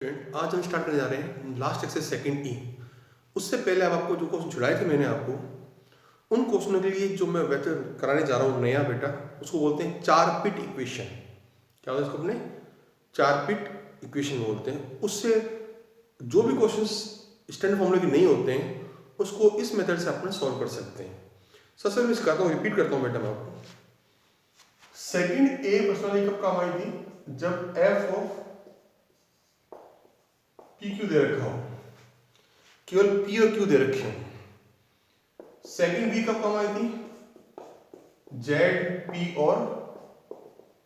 आज हम स्टार्ट करने जा रहे हैं लास्ट एक्सरसाइज सेकंड ई। उससे पहले अब आपको जो क्वेश्चन छुड़ाए थे मैंने आपको, उन क्वेश्चनों के लिए जो मैं वैसे कराने जा रहा हूँ नया बेटा, उसको बोलते हैं चार पिट इक्वेशन। क्या होता है इसको अपने चार पिट इक्वेशन बोलते हैं। उससे जो भी क्वेश्चन स्टैंडर्ड फॉर्मूले के नहीं होते हैं उसको इस मेथड से अपने सॉल्व कर सकते हैं। सबसे मैं सिखाता हूँ, रिपीट करता हूँ बेटा मैं आपको। सेकंड ए प्रश्न कब काम आई थी? जब एफ ऑफ पी क्यू दे रखा हो, केवल पी और क्यू दे रखे हो। सेकंड बी कब काम आई थी? जेड पी और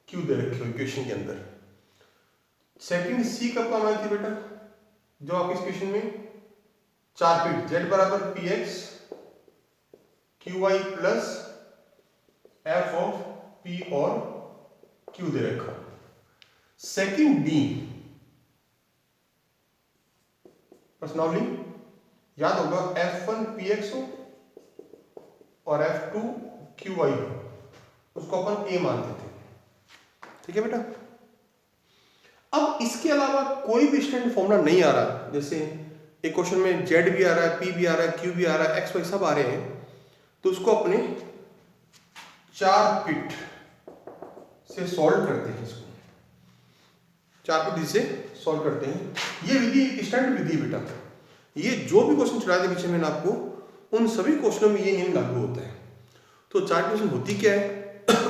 क्यू दे रखे हो इक्वेशन के अंदर। सेकंड सी कब काम आई थी बेटा? जो आपकी इक्वेशन में चार पिट जेड बराबर P X Q Y plus F of P और क्यू दे रखा। सेकंड डी प्रश्नावली याद होगा, F1 px हो और F2 qy हो, उसको अपन a मानते थे। ठीक है बेटा। अब इसके अलावा कोई भी स्टैंडर्ड फॉर्मूला नहीं आ रहा, जैसे एक क्वेश्चन में z भी आ रहा है, p भी आ रहा है, q भी आ रहा है, x y सब आ रहे हैं, तो उसको अपने चार पिट से सॉल्व करते हैं। इसको चार पिट से सॉल्व करते हैं। ये विधि स्टैंडर्ड विधि बेटा। ये जो भी क्वेश्चन चुरा दे पीछे मैंने आपको, उन सभी क्वेश्चनों में ये नियम लागू होता है। तो चार पिट होती क्या है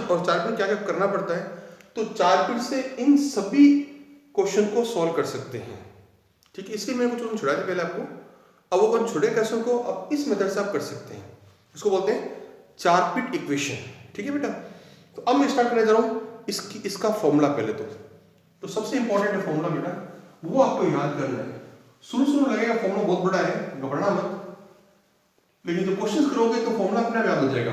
और चार पिट क्या क्या करना पड़ता है, तो चार पिट से इन सभी क्वेश्चन को सॉल्व कर सकते हैं। ठीक है, इसलिए मैंने कुछ छुड़ाया था पहले आपको। अब वो कौन छुड़े क्वेश्चन को अब इस मेथड से आप कर सकते हैं। इसको बोलते हैं चार पिट इक्वेशन। ठीक है बेटा। तो अब मैं स्टार्ट करने जा रहा हूँ इसका फॉर्मूला। पहले तो सबसे इंपॉर्टेंट है फॉर्मूला बेटा, वो आपको याद करना है। शुरू लगेगा फॉर्मूला बहुत बड़ा है, घबराना मत, लेकिन जब क्वेश्चंस करोगे तो फॉर्मूला अपने आप याद हो जाएगा।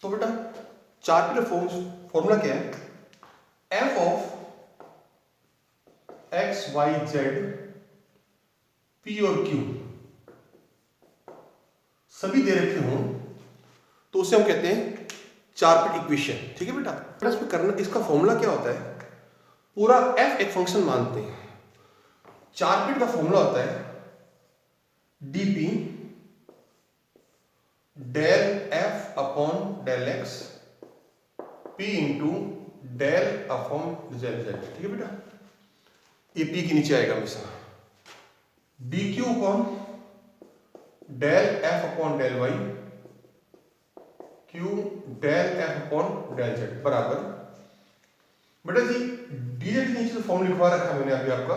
तो बेटा चार पिट फॉर्मूला क्या है? F of X Y Z P और क्यू सभी दे रखे हों तो उसे हम कहते हैं चार पिट इक्वेशन। ठीक है बेटा। इसमें करना, इसका फॉर्मूला क्या होता है, पूरा f एक फंक्शन मानते हैं। चार पिट का फॉर्मूला होता है dp del f upon del x p into del upon del z। ठीक है बेटा। ये p के नीचे आएगा हमेशा। dq upon del f upon del y q del f upon del z बराबर बेटा जी dz के नीचे जो फॉर्म लिखवा रखा मैंने अभी आपका,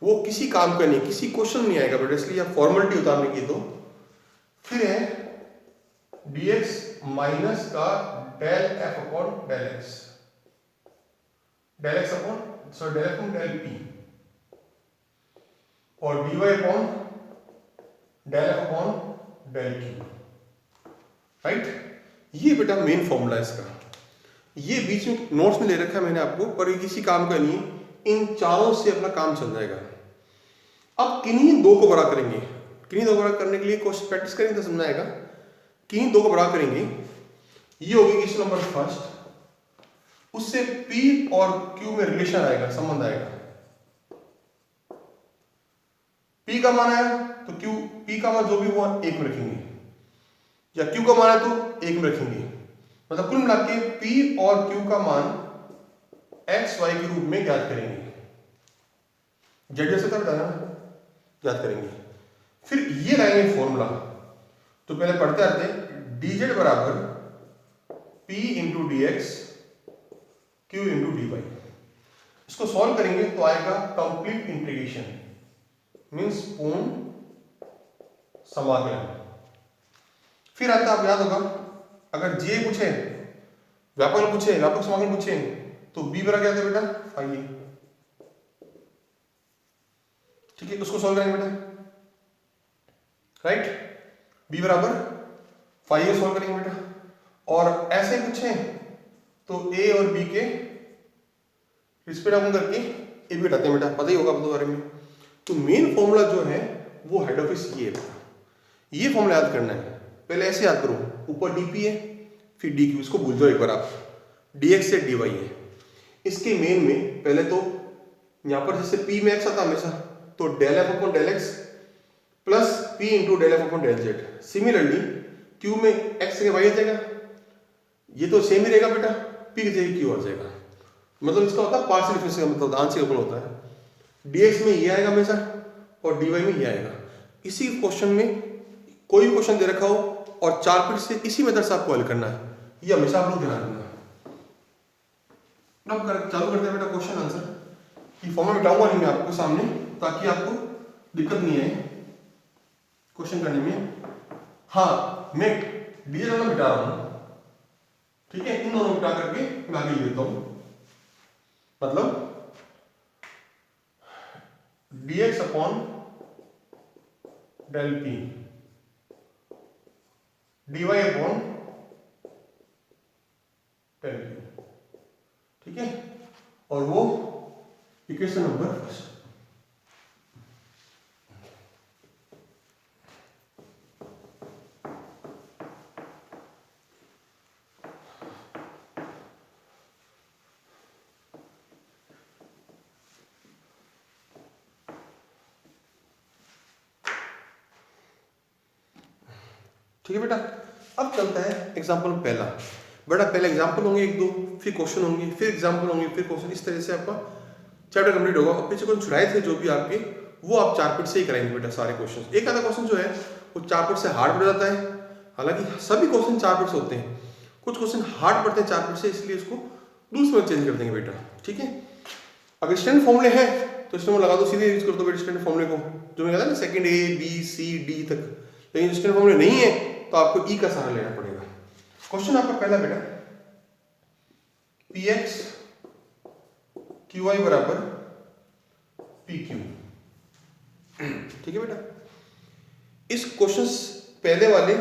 वो किसी काम का नहीं, किसी क्वेश्चन नहीं आएगा बेटा, इसलिए आप फॉर्मेलिटी उतारने की। तो फिर है dx माइनस का del f upon del x, del x upon sorry del f upon del p और dy upon del f upon del q। Right, ये बेटा मेन फॉर्मूला है इसका। ये बीच में नोट्स में ले रखा है मैंने आपको, पर ये किसी काम का नहीं, इन चारों से अपना काम चल जाएगा। अब किन्हीं दो को बड़ा करेंगे, किन्हीं दो को बड़ा करने के लिए क्वेश्चन प्रैक्टिस करेंगे तो समझ आएगा। किन्हीं दो को बड़ा करेंगे, ये होगी क्वेश्चन नंबर फर्स्ट, उससे P और Q में रिलेशन आएगा, संबंध आएगा। P का मान आया तो Q, P का मान जो भी हुआ एक में रखेंगे, या Q का मान है तो एक में रखेंगे। मतलब कुल मिला के P और Q का मान x y के रूप में ज्ञात करेंगे। जेड जैसे था बताना, ज्ञात करेंगे। फिर ये लाएंगे फॉर्मूला। तो पहले पढ़ते आते हैं, dz बराबर p into D x Q into D Y. इसको सॉल्व करेंगे तो आएगा कंप्लीट इंटीग्रेशन, मीन्स पूर्ण समाकलन। फिर आता आप याद होगा, अगर जे पूछे, व्यापक पूछे, व्यापक समाकलन पूछे, तो b बराबर क्या था बेटा? फाई ए। ठीक है, उसको सॉल्व करेंगे बेटा। राइट, b बराबर फाई ए सॉल्व करेंगे बेटा। और ऐसे पूछे तो a और b के रिस्पेक्ट अपन करके a भी हटाते हैं बेटा, पता ही होगा आपको बारे में। तो मेन फॉर्मूला जो है वो हेड ऑफिस ये है बेटा। ये फॉर्मूला याद करना है। पहले ऐसे याद करो, ऊपर dp है, फिर डी क्यू, इसको भूल जाओ एक बार आप, डी एक्स से डी वाई है। इसके मेन में पहले तो यहाँ पर जैसे पी में एक्स आता हमेशा, तो del F upon del X plus P into del F upon del Z. Similarly Q में एक्स के वाई आ जाएगा, ये तो सेम ही रहेगा बेटा, पी की जगह क्यू आ जाएगा। मतलब इसका होता है पार्शियल डिफरेंस का मतलब आंशिक अवकल होता है। डीएक्स में ये आएगा हमेशा और डीवाई में ये आएगा। इसी क्वेश्चन में कोई भी क्वेश्चन दे रखा हो और 4 पीट से इसी मेथड से आपको हल करना है, ये हमेशा आप लोग ध्यान रखना। अब चालू करते हैं बेटा क्वेश्चन आंसर। ये फॉर्म में बिठाऊंगा नहीं मैं आपको सामने, ताकि आपको दिक्कत नहीं आए क्वेश्चन करने में। हाँ, मैं डीजे वाला बिठा रहा हूँ, ठीक है, इन दोनों बिठा करके मैं आगे लिख देता हूँ। मतलब dx upon del P dy upon del P, ठीक है, और वो इक्वेशन नंबर फर्स्ट। ठीक है बेटा, अब चलता है एग्जाम्पल पहला। बेटा पहले एग्जाम्पल होंगे एक दो, फिर क्वेश्चन होंगे, फिर एग्जाम्पल होंगे, फिर क्वेश्चन, इस तरह से आपका चैप्टर कंप्लीट होगा। और पीछे क्वेश्चन छुड़ाए थे जो भी आपके, वो आप 4 पीट से ही कराएंगे बेटा सारे क्वेश्चन। एक आधा क्वेश्चन जो है वो 4 पीट से हार्ड पड़ जाता है, हालांकि सभी क्वेश्चन 4 पीट से होते हैं, कुछ क्वेश्चन हार्ड पड़ते हैं 4 पीट से, इसलिए इसको दूसरे में चेंज कर देंगे बेटा, ठीक है। अगर स्टैंडर्ड फॉर्मूले हैं तो स्टैंडर्ड लगा दो, सीधे यूज कर दो बेटा स्टैंडर्ड फॉर्मूले को, जो मैं कहता ना second A B C D तक। लेकिन स्टैंडर्ड फॉर्मूले नहीं है तो आपको ई का सहारा लेना पड़ेगा। क्वेश्चन आपका पहला बेटा, पी एक्स क्यू वाई बराबर पी क्यू, ठीक है बेटा। इस क्वेश्चन पहले वाले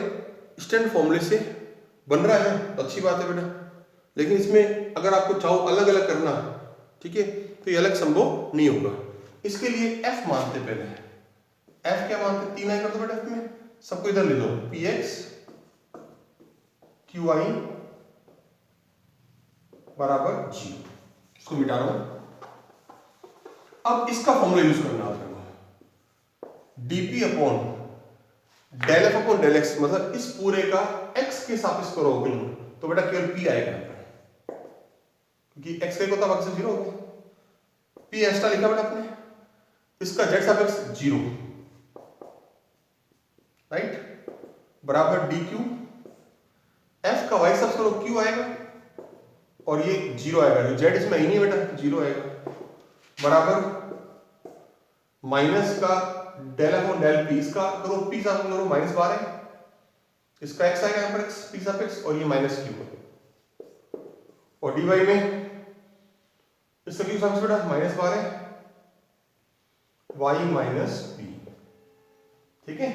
स्टैंडर्ड फॉर्मूले से बन रहा है तो अच्छी बात है बेटा, लेकिन इसमें अगर आपको चाहो अलग अलग करना, ठीक है, तो ये अलग संभव नहीं होगा। इसके लिए एफ मानते पहले, एफ क्या मानते, 3 आई कर दो बेटा एफ में, सबको इधर ले लो, पी एक्स क्यू आई बराबर जी, इसको मिटा रहा हूं। अब इसका फॉर्मूला यूज करना आपको, DP upon del F upon del X, मतलब इस पूरे का एक्स के सापेक्ष करोगे तो बेटा केवल पी आएगा, क्योंकि एक्स का होता बाकी सब जीरो हो गया। पी एक्स्ट्रा लिखा बेटा आपने, इसका जेड सापेक्ष 0, राइट, बराबर डी क्यू, एफ का वाई सापेक्ष करो क्यू आएगा और ये 0 आएगा, जो जेड इसमें ही नहीं बेटा 0 आएगा, बराबर माइनस का डेल अपॉन डेल पी, इसका करो पी सापेक्ष करो -12, इसका एक्स आएगा यहाँ पर एक्स पी सापेक्ष और ये माइनस क्यू, और डी वाई में इसका क्यू सापेक्ष बेटा -12 वाई माइनस पी, ठीक है।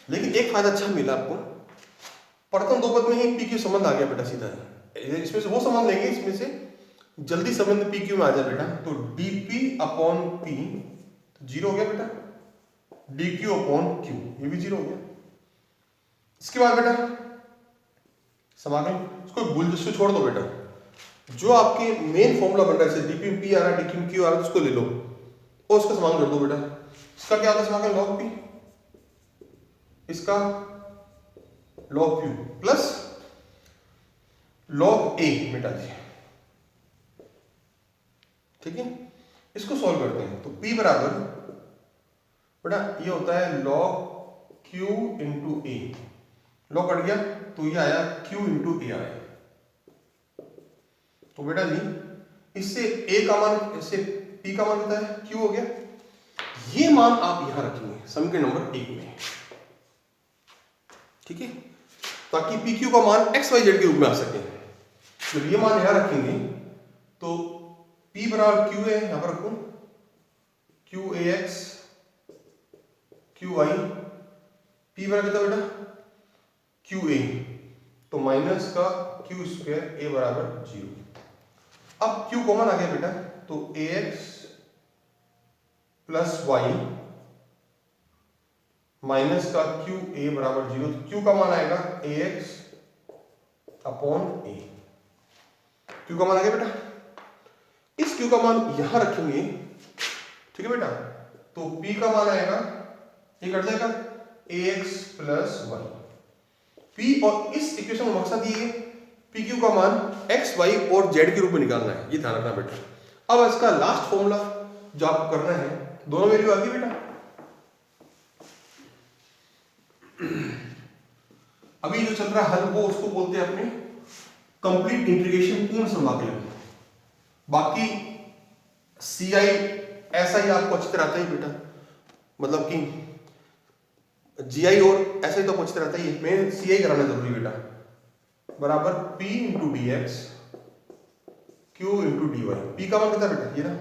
लेकिन एक फायदा अच्छा मिला आपको, प्रथम दो पद में ही पी क्यू संबंध आ गया बेटा सीधा, इसमें से वो संबंध लेंगे, इसमें से जल्दी संबंध पी क्यू में आ जाए बेटा, तो डीपी अपॉन पी 0 हो गया बेटा, डी क्यू अपॉन क्यू ये भी 0 हो गया। इसके बाद बेटा समाकलन, इसको भूल जिसको छोड़ दो बेटा, जो आपके मेन फॉर्मूला बन रहा है डीपी पी आ रहा है डी क्यू आ रहा है, उसको ले लो और उसका समाकलन कर दो बेटा। इसका क्या होता है समाकलन, लॉग पी, इसका लॉग क्यू प्लस लॉग ए बेटा जी, ठीक है। इसको सॉल्व करते हैं तो p बराबर बेटा ये होता है log q इंटू ए, लॉग कट गया तो ये आया q इंटू ए आया। तो बेटा जी इससे a का मान, इससे p का मान होता है q हो गया, ये मान आप यहां रखेंगे समीकरण नंबर 1 में, ठीक है, ताकि पी क्यू का मान एक्स वाई जेड के रूप में आ सके। तो ये मान यहां रखेंगे तो P बराबर Q है, यहां पर रखूं Q A x Q I, P बराबर कितना बेटा क्यू ए, तो माइनस का क्यू स्क्वायर ए बराबर 0। अब Q कॉमन आ गया बेटा, तो ए एक्स प्लस वाई माइनस का क्यू ए बराबर 0, तो Q का मान आएगा ए एक्स अपॉन ए। क्यू का मान आ गया बेटा, इस क्यू का मान यहां रखेंगे, ठीक है बेटा, तो पी का मान आएगा, ये कट जाएगा ax प्लस वाई। पी और इस इक्वेशन का मकसद ये पी क्यू का मान x y और z के रूप में निकालना है, ये ध्यान रखना बेटा। अब इसका लास्ट फॉर्मूला जो आपको करना है, दोनों वैल्यू आ गई बेटा। अभी जो चल रहा हल वो उसको बोलते हैं अपने कंप्लीट इंटीग्रेशन, पूर्ण समाकलन। बाकी सी आई ऐसा ही आपको अच्छी तरह आता है बेटा, मतलब कि जी आई और ऐसा ही तो अच्छी तरह आता है, मैं सी आई कराना जरूरी बेटा, बराबर p into D x Q into D y. P का मान कितना बेटा, ये ना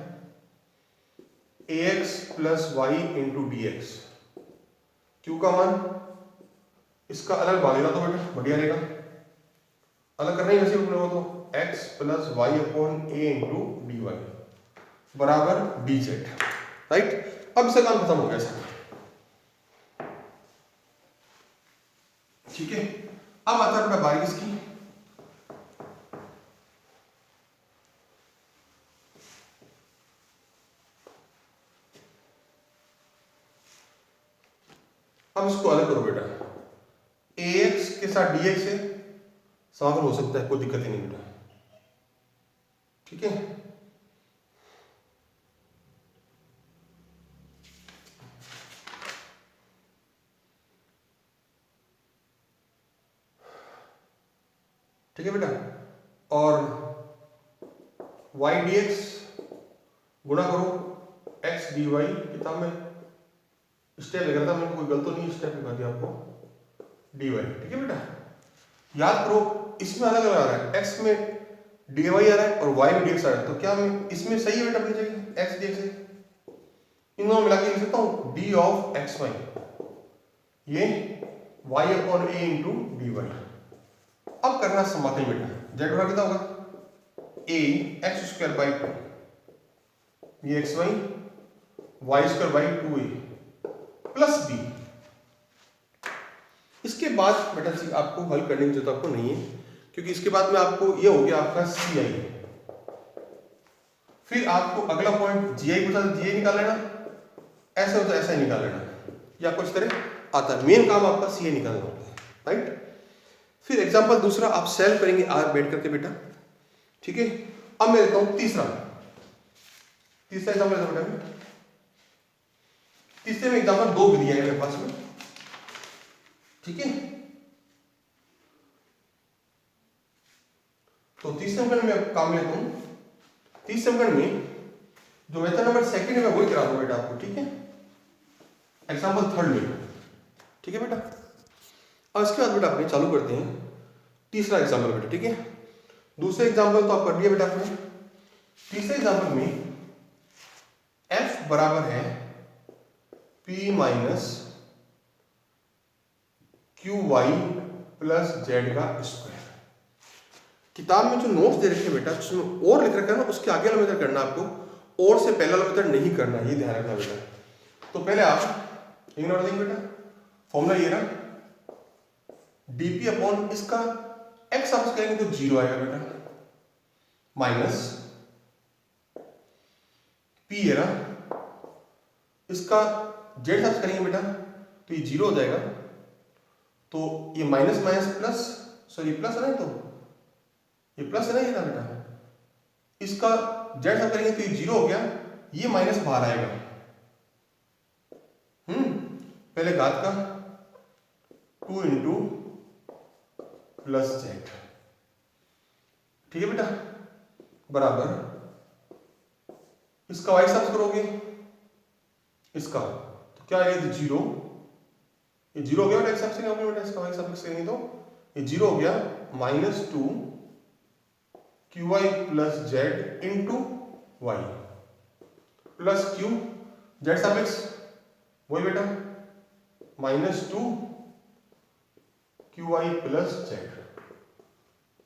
a x plus y into D x. Q का मान इसका अलग भागेगा तो बेटा बढ़िया रहेगा, अलग करना ही वैसे अपने को, तो x प्लस वाई अपॉन ए इंटू डी वाई बराबर डी जेड, राइट। अब इसका काम खत्म हो गया इसका, ठीक है। अब आता है अपना बारी इसकी, अब इसको अलग करो बेटा, ax के साथ dx है, समाकलन हो सकता है, कोई दिक्कत ही नहीं बेटा, ठीक है। ठीक है बेटा, और y dx गुणा करो x dy। किताब में स्टेप लग रहा था, मेरे को कोई गलत तो नहीं स्टेप लिखा दिया आपको, dy, ठीक है बेटा। याद करो इसमें अलग अलग आ रहा है, x में dy आ रहा है और y में dx आ रहा है, तो क्या मैं इसमें सही है बेटा अपनी जगह x dx है, इन दोनों मिला के लिख सकता हूँ d ऑफ एक्स वाई, ये y upon a into D Y. अब करना समाकलन बेटा, z बराबर कितना होगा a एक्स स्क्वायर बाई 2, ये X Y, Y square by 2a plus b। इसके बाद बेटा जी आपको हल करने की जरूरत आपको नहीं है, क्योंकि इसके बाद में आपको ये हो गया आपका सी आई। फिर आपको अगला पॉइंट जी आई को साथ जी आई निकाल लेना, ऐसा होता है ऐसा ही निकाल लेना, या कुछ तरह आता है, मेन काम आपका सी आई निकालना होता है, राइट। फिर एग्जांपल दूसरा आप सॉल्व करेंगे आज बैठ करके बेटा, ठीक है। अब मैं लेता हूं तीसरा एग्जांपल लेता हूं, तीसरे में एग्जांपल दो विधियां है मेरे पास में, ठीक है। तो तीसरे समीकरण में काम लेता हूं, तीसरे समीकरण में जो मेथड नंबर सेकंड है मैं वही करा दूं बेटा आपको, ठीक है, एग्जांपल थर्ड में, ठीक है बेटा। अब इसके बाद बेटा अपने चालू करते हैं तीसरा एग्जांपल बेटा, ठीक है। दूसरे एग्जांपल तो आप कर दिए बेटा आपने, तीसरे एग्जांपल में f बराबर है p minus Q Y plus Z का स्क्वायर। किताब में जो नोट्स दे रखे हैं बेटा, जिसमें और लिख रखा है ना, उसके आगे वाला मेथड करना आपको, और से पहला वाला मेथड नहीं करना, ये ध्यान रखना बेटा। तो पहले आप इग्नोर देंगे बेटा, फॉर्मूला ये रहा dp अपॉन इसका x आप करेंगे तो 0 आएगा बेटा, माइनस p है ना, इसका z आप करेंगे बेटा तो ये 0 हो जाएगा, तो ये minus minus plus, sorry plus है ना, तो ये प्लस है ना, ये ना बेटा, इसका z आप करेंगे तो ये 0 हो गया, ये माइनस बाहर आएगा, पहले घात का 2 इंटू प्लस जेड, ठीक है बेटा, बराबर इसका वाई साफ करोगे इसका, तो क्या आएगा 0, ये 0 हो गया बेटा, एक्स से बेटा, इसका वाई साफ करेंगे तो ये 0 हो गया, minus 2 Q Y plus Z into Y plus Q Z सापेक्ष वही बेटा, minus 2 Q Y plus Z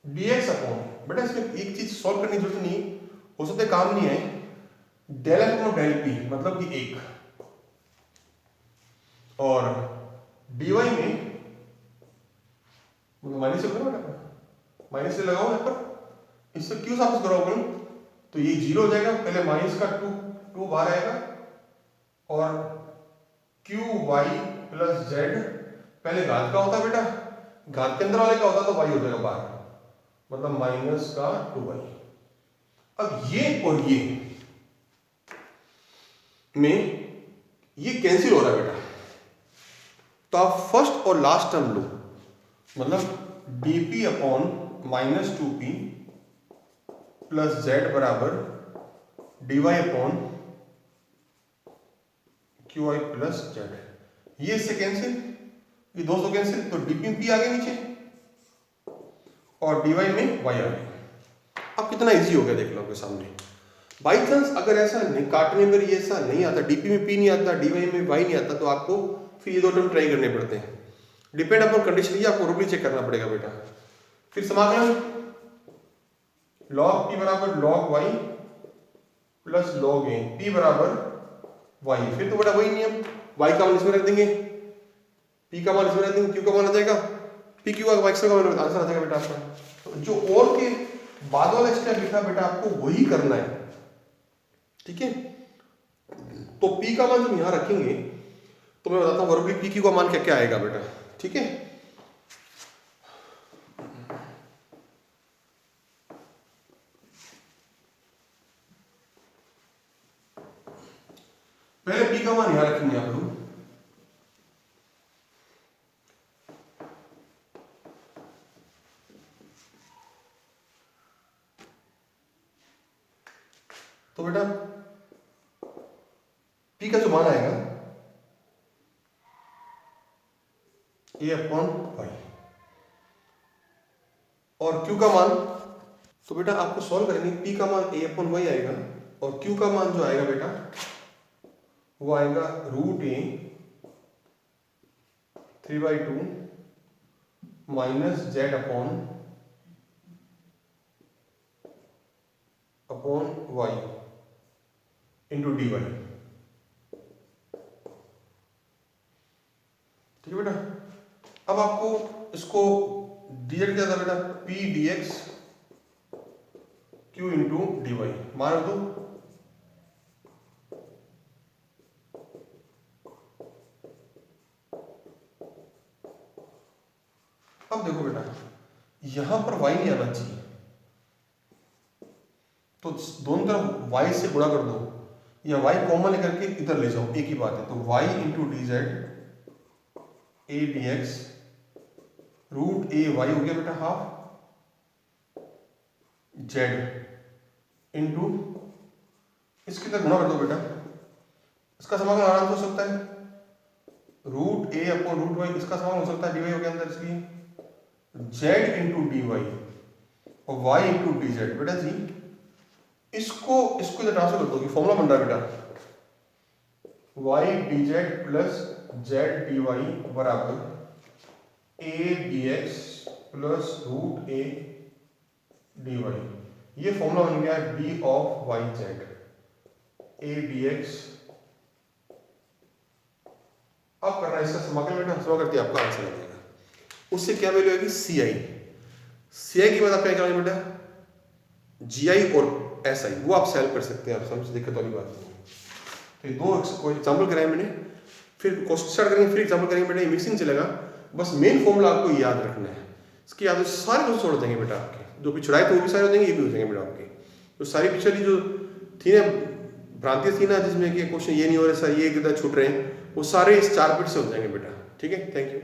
dx upon, बेटा इसमें एक चीज सॉल्व करने की जरूरत नहीं, हो सकता है काम नहीं है, del F upon del P मतलब कि 1, और dy में माइनस से बेटा माइनस से लगाओ यहाँ पर, इससे क्यू साबित करो अपन, तो ये 0 हो जाएगा, पहले माइनस का 2 बाहर आएगा, और क्यू वाई प्लस जेड, पहले घात का होता है बेटा, घात के अंदर वाले का होता है तो वाई हो जाएगा बाहर, मतलब माइनस का 2y। अब ये और ये में ये कैंसिल हो रहा है बेटा, तो आप फर्स्ट और लास्ट टर्म लो, मतलब dp upon minus 2p plus Z बराबर dy upon Q Y plus Z, ये इससे कैंसिल, ये 200 कैंसिल, तो dp p आ गया नीचे और dy में y आ गया। अब कितना इजी हो गया देख लो आपके सामने। बाई चांस अगर ऐसा नहीं काटने में ये ऐसा नहीं आता, dp में p नहीं आता, dy में y नहीं आता, तो आपको फिर ये 2 टर्म ट्राई करने पड़ते हैं, डिपेंड अपॉन कंडीशन, ये आपको रूपली चेक करना पड़ेगा बेटा। फिर समाकलन log p बराबर log y plus log a, p बराबर y, फिर तो बेटा वही नियम, y का मान इसमें रख देंगे, p का मान इसमें रख देंगे, q का मान आ जाएगा, p q का x का मान आंसर आ जाएगा बेटा आपका। तो जो और के बाद वाला स्टेप लिखा बेटा आपको वही करना है, ठीक है। तो p का मान जब यहां रखेंगे तो मैं बताता हूं वर्बली p q का मान क्या क्या आएगा बेटा, ठीक है। पहले p का मान यहां रखेंगे आप लोग, तो बेटा p का जो मान आएगा a अपॉन वाई, और q का मान, तो बेटा आपको सॉल्व करेंगे, p का मान a अपॉन वाई आएगा, और q का मान जो आएगा बेटा वो आएगा root a 3/2 minus Z upon Y into D Y, ठीक है बेटा। अब आपको इसको dz क्या था बेटा, p dx q into D Y मान दो, अब देखो बेटा यहां पर y नहीं आना चाहिए, तो दोनों तरफ y से गुणा कर दो, या y कॉमन लेकर के इधर ले जाओ, एक ही बात है, तो y into D Z A D X root A Y हो गया बेटा हाफ जेड इंटू इसके तरफ गुणा कर दो बेटा, इसका समाकलन आराम से हो सकता है, रूट ए अपॉन रूट वाई, इसका समाकलन हो सकता है डी वाई हो गया अंदर, इसलिए z इंटू डी वाई और y इंटू डी जेड। बेटा जी इसको इधर ट्रांसफर कर दो, फॉर्मूला बन रहा है बेटा, y D Z plus z D Y बराबर a D X plus root a D Y, ये फॉर्मूला बन गया d of y z, a D X. अब करना है इसका समाकलन बेटा, समाकलन करते आपका आंसर आ जाएगा, उससे क्या वैल्यू आएगी सी आई, सी आई की बात आप क्या करेंगे बेटा, जी आई और एस आई, वो आप सॉल्व कर सकते हैं, आप समझ दिक्कत वाली बात नहीं है। तो ये दो एग्जाम्पल कराए मैंने, फिर क्वेश्चन स्टार्ट करेंगे, फिर एग्जाम्पल करेंगे बेटा, ये मिक्सिंग चलेगा, बस मेन फॉर्मूला आपको याद रखना है, इसकी याद सारे क्वेश्चन छोड़ देंगे बेटा आपके, जो पिछड़ाए तो वो भी सारे हो जाएंगे, ये भी हो जाएंगे बेटा आपके, तो सारी पिछली जो थी ना भ्रांति थी ना, जिसमें कि क्वेश्चन ये नहीं हो रहा सर, ये किधर छूट रहे हैं, वो सारे इस 4 पीठ से हो जाएंगे बेटा, ठीक है। Thank you.